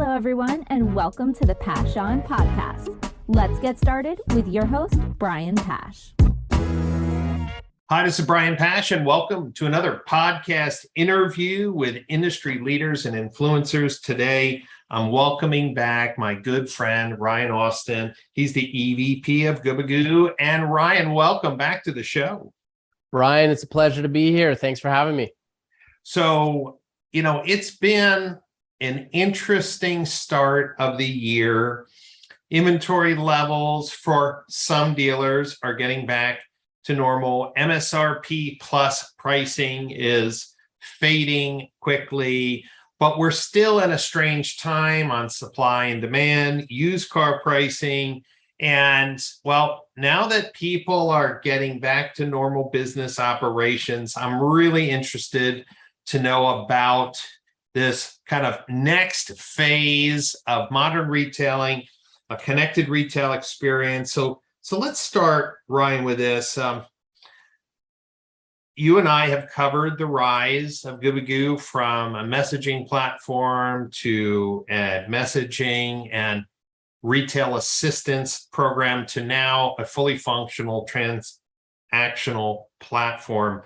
Hello, everyone, and welcome to the Pash On Podcast. Let's get started with your host, Brian Pash. Hi, this is Brian Pash, and welcome to another podcast interview with industry leaders and influencers. Today, I'm welcoming back my good friend, Ryan Austin. He's the EVP of Gubagoo. And Ryan, welcome back to the show. Brian, it's a pleasure to be here. Thanks for having me. So, it's been an interesting start of the year. Inventory levels for some dealers are getting back to normal. MSRP plus pricing is fading quickly, but we're still in a strange time on supply and demand, used car pricing. And well, now that people are getting back to normal business operations, I'm really interested to know about this kind of next phase of modern retailing, a connected retail experience. So let's start, Ryan, with this. You and I have covered the rise of Gubagoo from a messaging platform to a messaging and retail assistance program to now a fully functional transactional platform.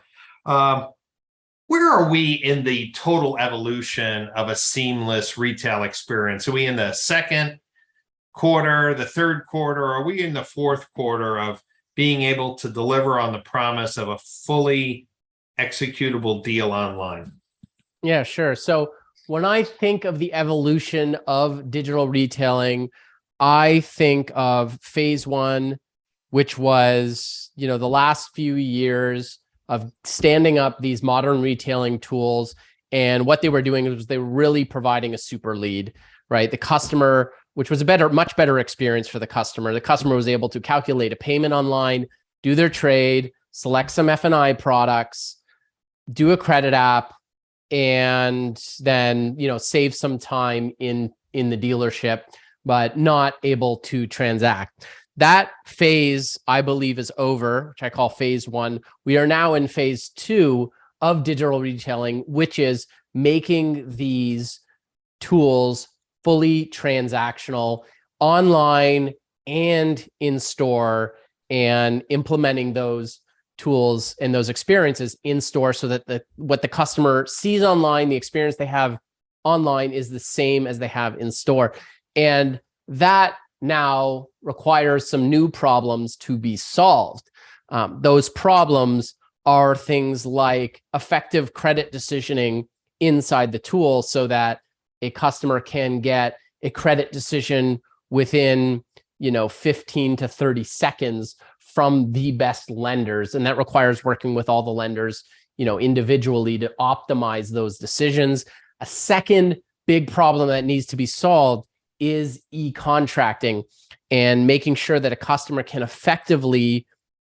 Where are we in the total evolution of a seamless retail experience? Are we in the second quarter, the third quarter? Or are we in the fourth quarter of being able to deliver on the promise of a fully executable deal online? Yeah, sure. So when I think of the evolution of digital retailing, I think of phase one, which was, the last few years of standing up these modern retailing tools. And what they were doing was they were really providing a super lead, right? The customer, which was a much better experience for the customer. The customer was able to calculate a payment online, do their trade, select some F&I products, do a credit app, and then, save some time in the dealership, but not able to transact. That phase, I believe, is over, which I call phase one. We are now in phase two of digital retailing, which is making these tools fully transactional online and in store, and implementing those tools and those experiences in store so that what the customer sees online, the experience they have online is the same as they have in store. And that now requires some new problems to be solved. Those problems are things like effective credit decisioning inside the tool so that a customer can get a credit decision within, 15 to 30 seconds from the best lenders. And that requires working with all the lenders, individually to optimize those decisions. A second big problem that needs to be solved is e-contracting and making sure that a customer can effectively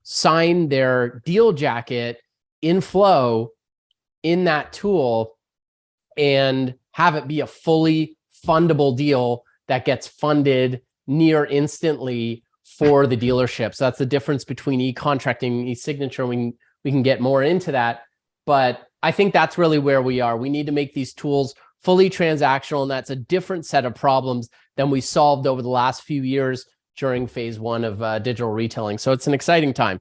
sign their deal jacket in flow in that tool and have it be a fully fundable deal that gets funded near instantly for the dealership. So that's the difference between e-contracting and e-signature. We can get more into that, but I think that's really where we are. We need to make these tools fully transactional, and that's a different set of problems than we solved over the last few years during phase one of digital retailing. So it's an exciting time.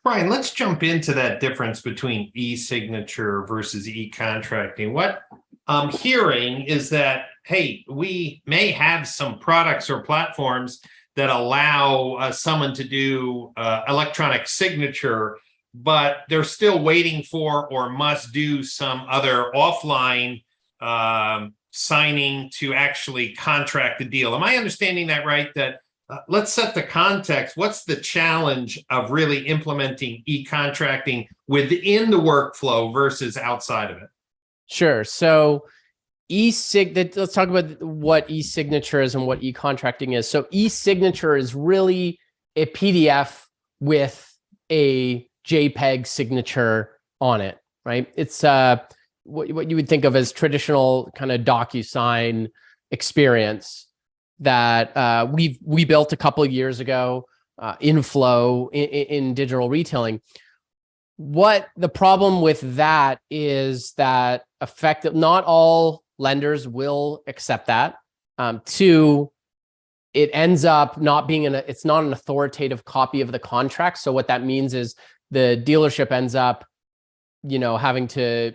Brian, let's jump into that difference between e-signature versus e-contracting. What I'm hearing is that, hey, we may have some products or platforms that allow someone to do electronic signature, but they're still waiting for or must do some other offline signing to actually contract the deal. Am I understanding that right? That let's set the context. What's the challenge of really implementing e-contracting within the workflow versus outside of it? Sure. So let's talk about what e-signature is and what e-contracting is. So e-signature is really a PDF with a JPEG signature on it, right? It's what you would think of as traditional kind of DocuSign experience that we built a couple of years ago in Flow in digital retailing. What the problem with that is that not all lenders will accept that. Two, it ends up not being it's not an authoritative copy of the contract. So what that means is the dealership ends up, having to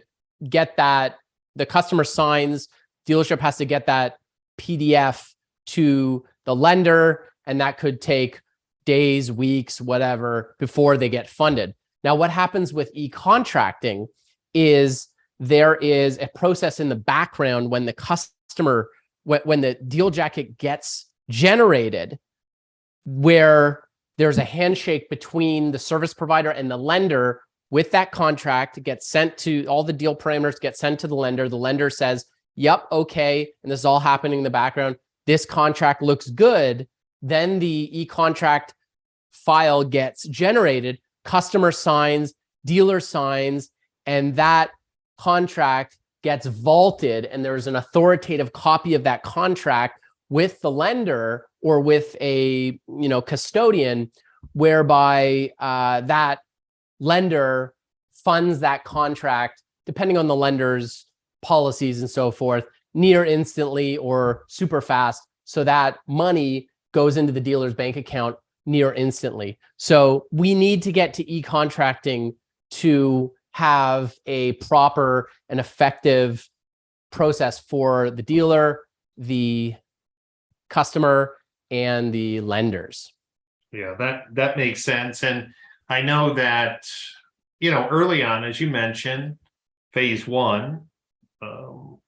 get that, the customer signs, dealership has to get that PDF to the lender, and that could take days, weeks, whatever, before they get funded. Now, what happens with e-contracting is there is a process in the background when the customer, when the deal jacket gets generated, where there's a handshake between the service provider and the lender with that contract. It gets sent to all the deal parameters, get sent to the lender. The lender says, yep, okay. And this is all happening in the background. This contract looks good. Then the e-contract file gets generated, customer signs, dealer signs, and that contract gets vaulted. And there's an authoritative copy of that contract with the lender or with a custodian, whereby that lender funds that contract, depending on the lender's policies and so forth, near instantly or super fast. So that money goes into the dealer's bank account near instantly. So we need to get to e-contracting to have a proper and effective process for the dealer, the customer, and the lenders. Yeah, that makes sense. And I know that, early on, as you mentioned, phase one,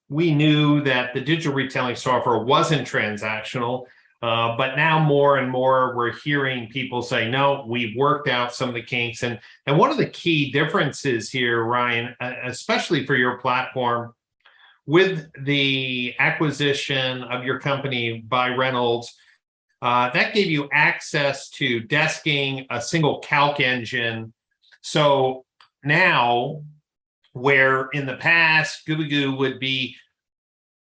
we knew that the digital retailing software wasn't transactional, but now more and more we're hearing people say, no, we've worked out some of the kinks. And one of the key differences here, Ryan, especially for your platform, with the acquisition of your company by Reynolds, that gave you access to desking, a single calc engine. So now, where in the past, Gubagoo would be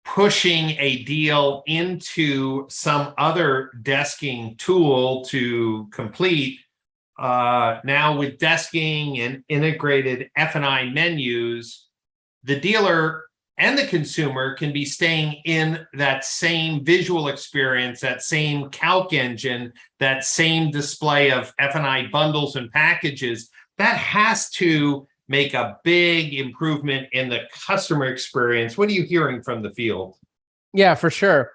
pushing a deal into some other desking tool to complete, now with desking and integrated F&I menus, the dealer and the consumer can be staying in that same visual experience, that same calc engine, that same display of F&I bundles and packages. That has to make a big improvement in the customer experience. What are you hearing from the field? Yeah, for sure.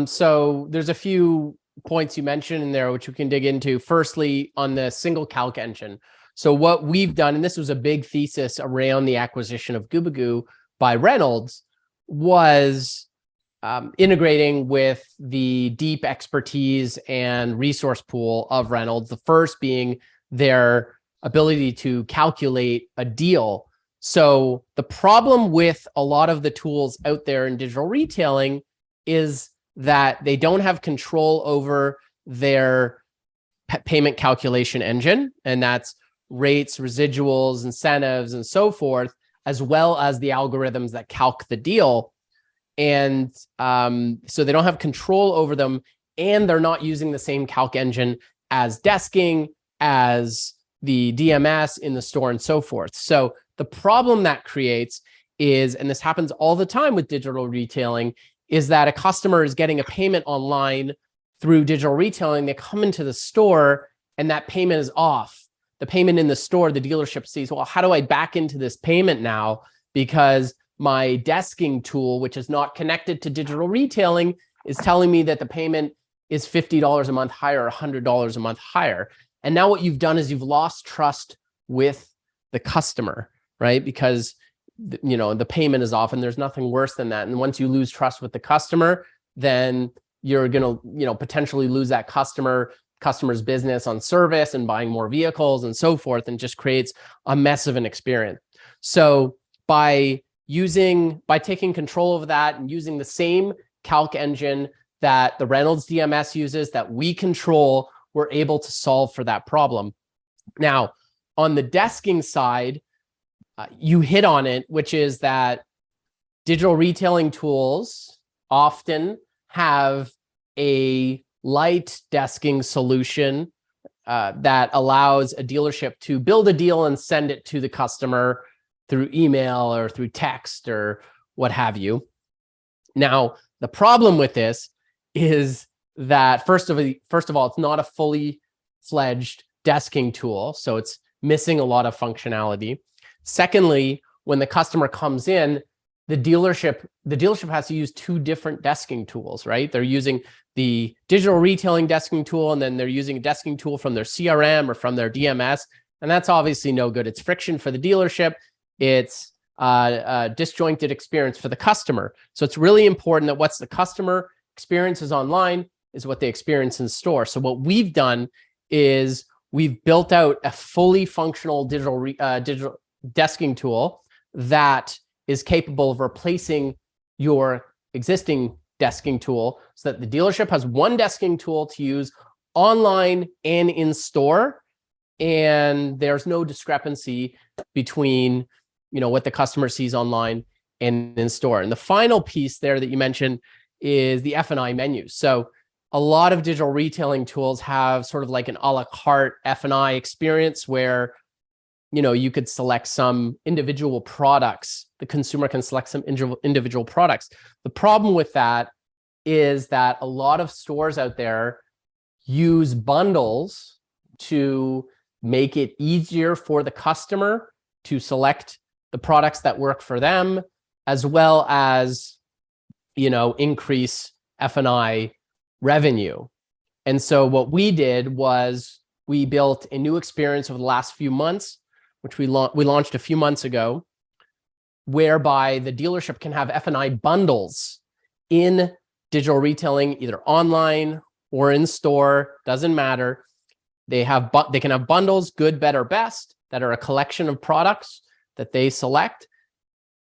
So there's a few points you mentioned in there, which we can dig into. Firstly, on the single calc engine. So what we've done, and this was a big thesis around the acquisition of Gubagoo by Reynolds, was integrating with the deep expertise and resource pool of Reynolds. The first being their ability to calculate a deal. So the problem with a lot of the tools out there in digital retailing is that they don't have control over their payment calculation engine, and that's rates, residuals, incentives, and so forth, as well as the algorithms that calc the deal. And so they don't have control over them, and they're not using the same calc engine as desking, as the DMS in the store, and so forth. So the problem that creates is, and this happens all the time with digital retailing, is that a customer is getting a payment online through digital retailing. They come into the store and that payment is off. The payment in the store, the dealership sees, well, how do I back into this payment now? Because my desking tool, which is not connected to digital retailing, is telling me that the payment is $50 a month higher or $100 a month higher. And now what you've done is you've lost trust with the customer, right? Because the payment is off, and there's nothing worse than that. And once you lose trust with the customer, then you're going to, potentially lose that customer's business on service and buying more vehicles and so forth, and just creates a mess of an experience. So by taking control of that and using the same calc engine that the Reynolds DMS uses, that we control, we're able to solve for that problem. Now, on the desking side, you hit on it, which is that digital retailing tools often have a light desking solution that allows a dealership to build a deal and send it to the customer through email or through text or what have you. Now, the problem with this is that first of all, it's not a fully fledged desking tool, so it's missing a lot of functionality. Secondly, when the customer comes in, the dealership has to use two different desking tools, right? They're using the digital retailing desking tool, and then they're using a desking tool from their CRM or from their DMS, and that's obviously no good. It's friction for the dealership. It's a disjointed experience for the customer. So it's really important that what's the customer experiences online is what they experience in store. So what we've done is we've built out a fully functional digital desking tool that is capable of replacing your existing desking tool, so that the dealership has one desking tool to use online and in store, and there's no discrepancy between what the customer sees online and in store. And the final piece there that you mentioned is the F&I menus. So a lot of digital retailing tools have sort of like an a la carte F&I experience where you could select some individual products. The consumer can select some individual products. The problem with that is that a lot of stores out there use bundles to make it easier for the customer to select the products that work for them, as well as, increase F&I revenue. And so what we did was we built a new experience over the last few months, which we launched a few months ago, whereby the dealership can have F&I bundles in digital retailing, either online or in store, doesn't matter. They can have bundles, good, better, best, that are a collection of products that they select.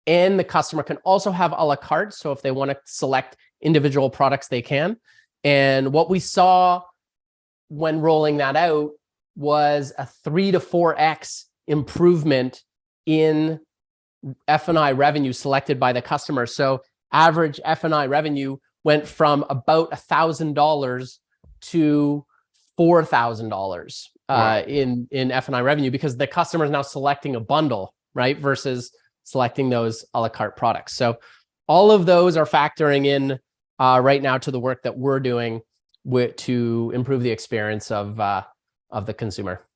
And the customer can also have a la carte. So if they want to select individual products, they can. And what we saw when rolling that out was a 3 to 4x improvement in F&I revenue selected by the customer. So average F&I revenue went from about $1,000 to $4,000 Wow. in F&I revenue, because the customer is now selecting a bundle, right, versus selecting those a la carte products. So all of those are factoring in right now to the work that we're doing to improve the experience of the consumer.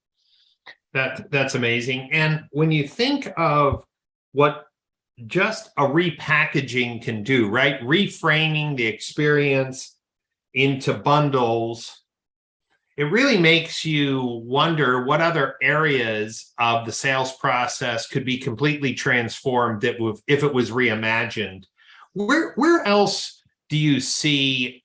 That's amazing. And when you think of what just a repackaging can do, right? Reframing the experience into bundles, it really makes you wonder what other areas of the sales process could be completely transformed if it was reimagined. Where else do you see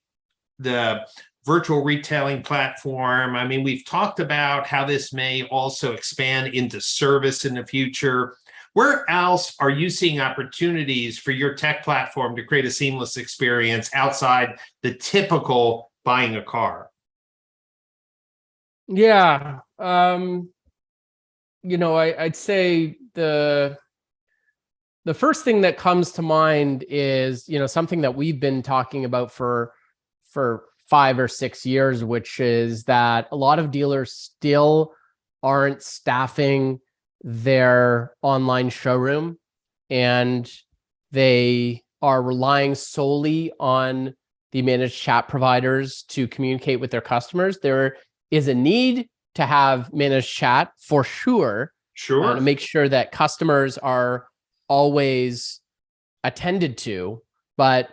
the virtual retailing platform? I mean, we've talked about how this may also expand into service in the future. Where else are you seeing opportunities for your tech platform to create a seamless experience outside the typical buying a car? Yeah. I'd say the first thing that comes to mind is, something that we've been talking about for 5 or 6 years, which is that a lot of dealers still aren't staffing their online showroom, and they are relying solely on the managed chat providers to communicate with their customers. There is a need to have managed chat for sure, to make sure that customers are always attended to. But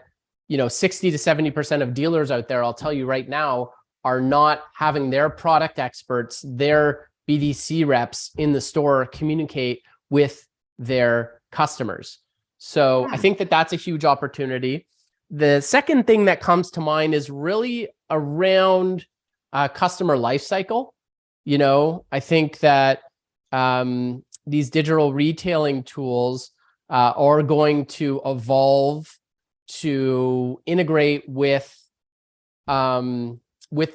60 to 70% of dealers out there, I'll tell you right now, are not having their product experts, their BDC reps in the store communicate with their customers. So I think that that's a huge opportunity. The second thing that comes to mind is really around customer lifecycle. I think that these digital retailing tools are going to evolve to integrate with the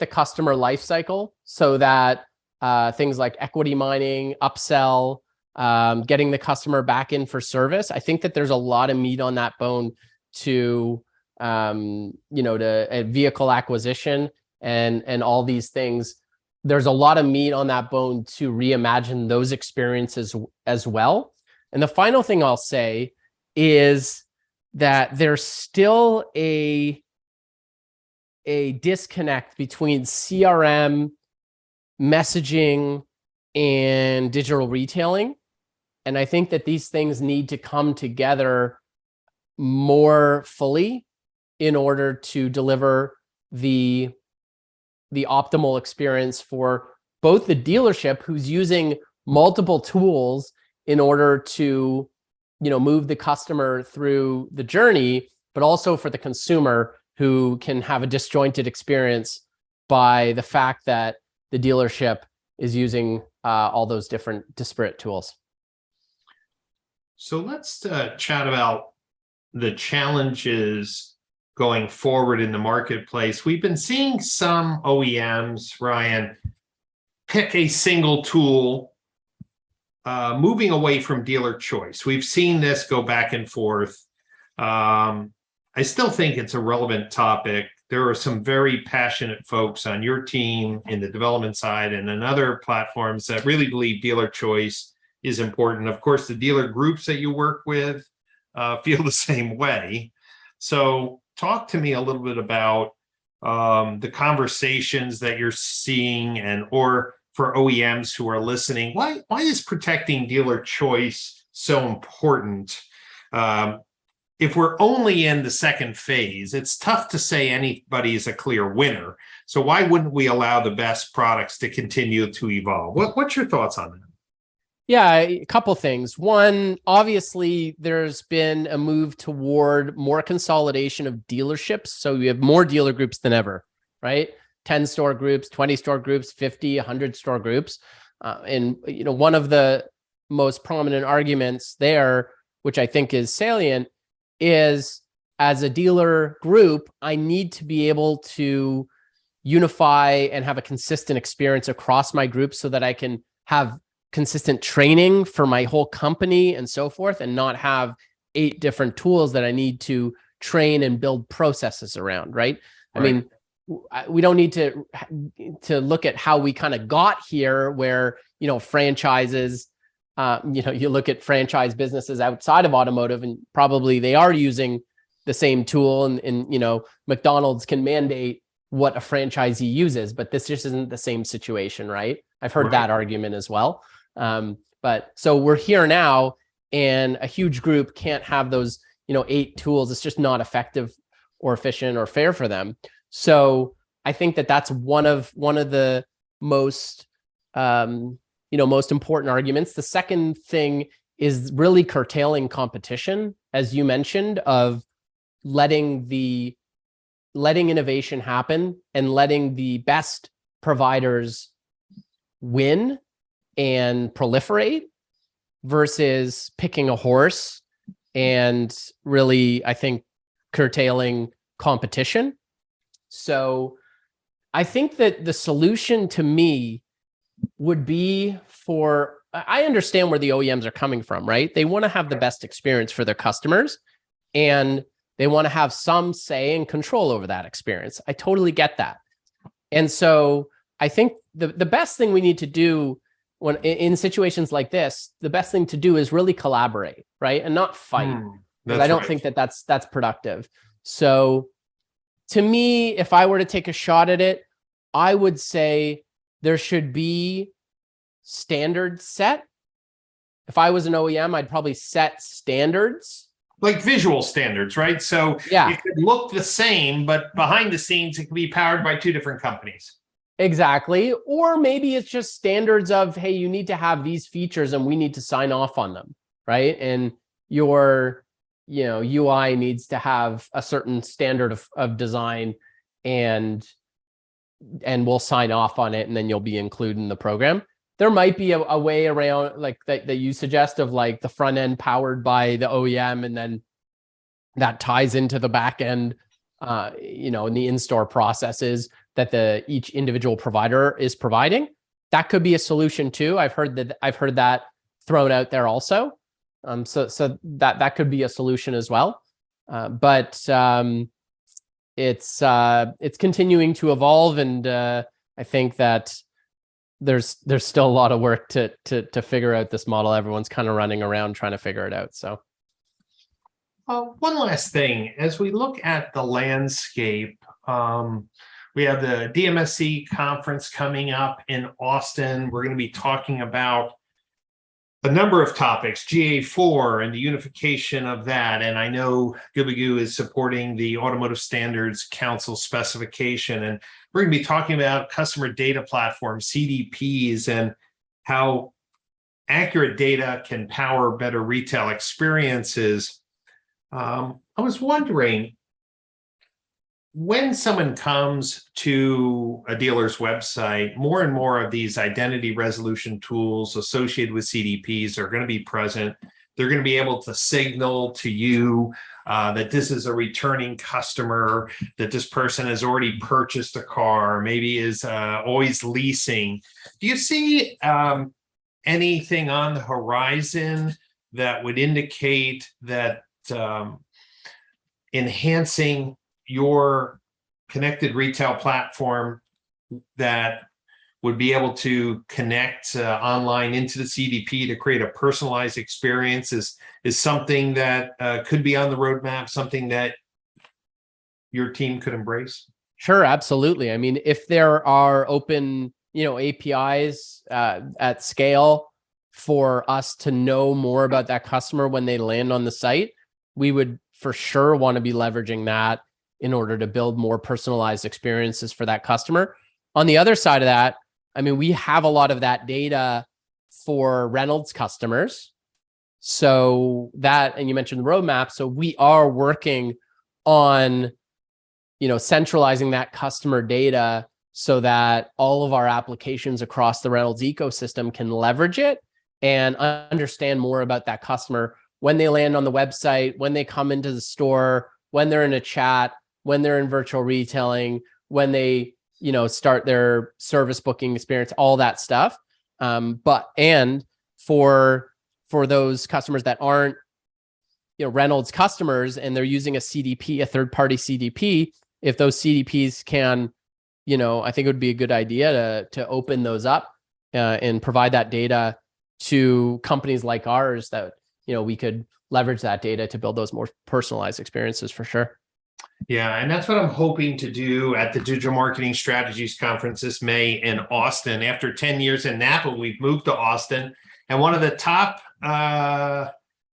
customer lifecycle, so that things like equity mining, upsell, getting the customer back in for service. I think that there's a lot of meat on that bone to vehicle acquisition and all these things. There's a lot of meat on that bone to reimagine those experiences as well. And the final thing I'll say is that there's still a disconnect between CRM, messaging, and digital retailing. And I think that these things need to come together more fully in order to deliver the optimal experience for both the dealership, who's using multiple tools in order to, move the customer through the journey, but also for the consumer, who can have a disjointed experience by the fact that the dealership is using all those different disparate tools. So let's chat about the challenges going forward in the marketplace. We've been seeing some OEMs, Ryan, pick a single tool, moving away from dealer choice. We've seen this go back and forth. I still think it's a relevant topic. There are some very passionate folks on your team in the development side and in other platforms that really believe dealer choice is important. Of course, the dealer groups that you work with feel the same way. So talk to me a little bit about the conversations that you're seeing, and or for OEMs who are listening, why is protecting dealer choice so important? If we're only in the second phase, it's tough to say anybody is a clear winner. So why wouldn't we allow the best products to continue to evolve? What's your thoughts on that? Yeah, a couple things. One, obviously, there's been a move toward more consolidation of dealerships. So we have more dealer groups than ever, right? 10 store groups, 20 store groups, 50, 100 store groups. And one of the most prominent arguments there, which I think is salient, is as a dealer group, I need to be able to unify and have a consistent experience across my group so that I can have consistent training for my whole company and so forth, and not have 8 different tools that I need to train and build processes around, right? I mean, we don't need to look at how we kind of got here, where, franchises, you look at franchise businesses outside of automotive, and probably they are using the same tool, and McDonald's can mandate what a franchisee uses, but this just isn't the same situation, right? I've heard that argument as well. But so we're here now, and a huge group can't have those, 8 tools. It's just not effective or efficient or fair for them. So I think that that's one of the most, most important arguments. The second thing is really curtailing competition, as you mentioned, of letting innovation happen and letting the best providers win and proliferate, versus picking a horse and really, I think, curtailing competition. So I think that the solution to me would be I understand where the OEMs are coming from, right? They want to have the best experience for their customers, and they want to have some say and control over that experience. I totally get that. And so I think the best thing we need to do when in situations like this, the best thing to do is really collaborate, right? And not fight. Because I don't think that that's productive. So to me, if I were to take a shot at it, I would say there should be standards set. If I was an OEM, I'd probably set standards. Like visual standards, right? So it could look the same, but behind the scenes, it could be powered by 2 different companies. Exactly. Or maybe it's just standards of, hey, you need to have these features and we need to sign off on them, right? And your UI needs to have a certain standard of design, and we'll sign off on it, and then you'll be included in the program. There might be a way around, like that you suggest, of like the front end powered by the OEM, and then that ties into the back end, in the in-store processes that each individual provider is providing. That could be a solution too. I've heard that thrown out there also. So that could be a solution as well. But it's continuing to evolve, and I think that there's still a lot of work to figure out this model. Everyone's kind of running around trying to figure it out. So. One last thing, as we look at the landscape, we have the DMSC conference coming up in Austin. We're going to be talking about a number of topics, GA4 and the unification of that. And I know Gubagoo is supporting the Automotive Standards Council specification. And we're going to be talking about customer data platforms, CDPs, and how accurate data can power better retail experiences. I was wondering, when someone comes to a dealer's website, more and more of these identity resolution tools associated with CDPs are going to be present. They're going to be able to signal to you that this is a returning customer, that this person has already purchased a car, maybe is always leasing. Do you see anything on the horizon that would indicate that enhancing your connected retail platform that would be able to connect online into the CDP to create a personalized experience is something that could be on the roadmap, something that your team could embrace? Sure, absolutely. I mean, if there are open, APIs at scale for us to know more about that customer when they land on the site, we would for sure want to be leveraging that in order to build more personalized experiences for that customer. On the other side of that, I mean, we have a lot of that data for Reynolds customers. So that, and you mentioned the roadmap. So we are working on, centralizing that customer data so that all of our applications across the Reynolds ecosystem can leverage it and understand more about that customer when they land on the website, when they come into the store, when they're in a chat, when they're in virtual retailing, when they, start their service booking experience, all that stuff. And for those customers that aren't, Reynolds customers and they're using a CDP, a third-party CDP, if those CDPs can, I think it would be a good idea to open those up and provide that data to companies like ours that, we could leverage that data to build those more personalized experiences for sure. Yeah, and that's what I'm hoping to do at the Digital Marketing Strategies Conference this May in Austin. After 10 years in Napa, we've moved to Austin. And one of the top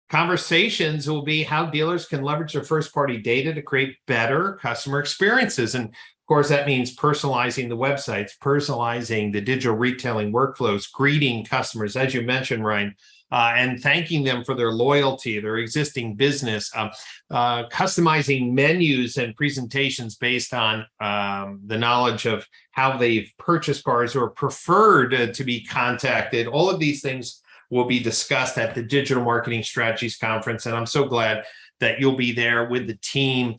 conversations will be how dealers can leverage their first-party data to create better customer experiences. And of course, that means personalizing the websites, personalizing the digital retailing workflows, greeting customers, as you mentioned, Ryan, and thanking them for their loyalty, their existing business, customizing menus and presentations based on the knowledge of how they've purchased cars or preferred to be contacted. All of these things will be discussed at the Digital Marketing Strategies Conference. And I'm so glad that you'll be there with the team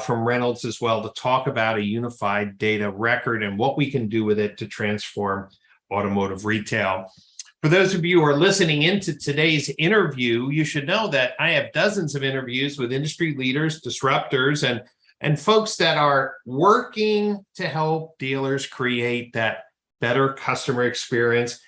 from Reynolds as well to talk about a unified data record and what we can do with it to transform automotive retail. For those of you who are listening into today's interview, you should know that I have dozens of interviews with industry leaders, disruptors, and folks that are working to help dealers create that better customer experience.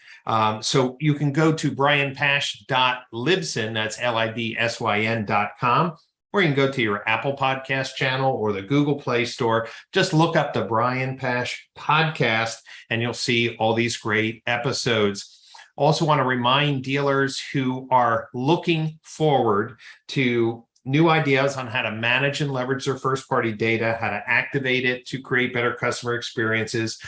So you can go to brianpash.libsyn, that's LIBSYN.com, or you can go to your Apple Podcast channel or the Google Play Store. Just look up the Brian Pash Podcast, and you'll see all these great episodes. Also want to remind dealers who are looking forward to new ideas on how to manage and leverage their first-party data, how to activate it to create better customer experiences,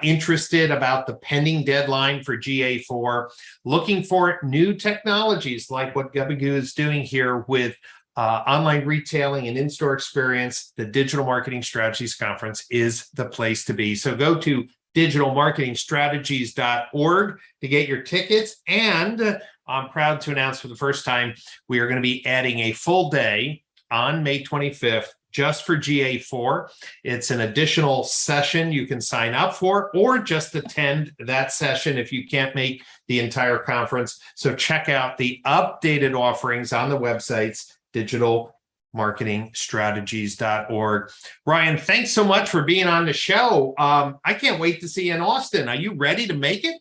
interested about the pending deadline for GA4, looking for new technologies like what Gubagoo is doing here with online retailing and in-store experience. The Digital Marketing Strategies Conference is the place to be. So go to digitalmarketingstrategies.org to get your tickets. And I'm proud to announce for the first time, we are going to be adding a full day on May 25th just for GA4. It's an additional session you can sign up for or just attend that session if you can't make the entire conference. So check out the updated offerings on the websites, digitalmarketingstrategies.org. Ryan, thanks so much for being on the show. I can't wait to see you in Austin. Are you ready to make it?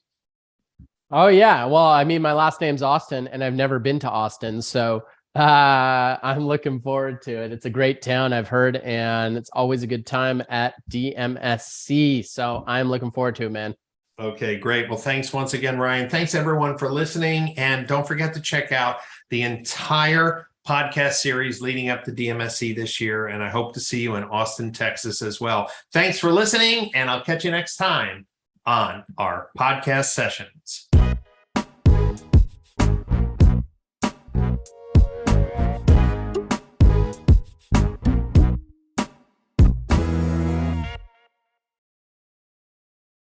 Oh, yeah. Well, I mean, my last name's Austin, and I've never been to Austin. So I'm looking forward to it. It's a great town, I've heard, and it's always a good time at DMSC. So I'm looking forward to it, man. Okay, great. Well, thanks once again, Ryan. Thanks everyone for listening. And don't forget to check out the entire podcast series leading up to DMSC this year. And I hope to see you in Austin, Texas as well. Thanks for listening, and I'll catch you next time on our podcast sessions.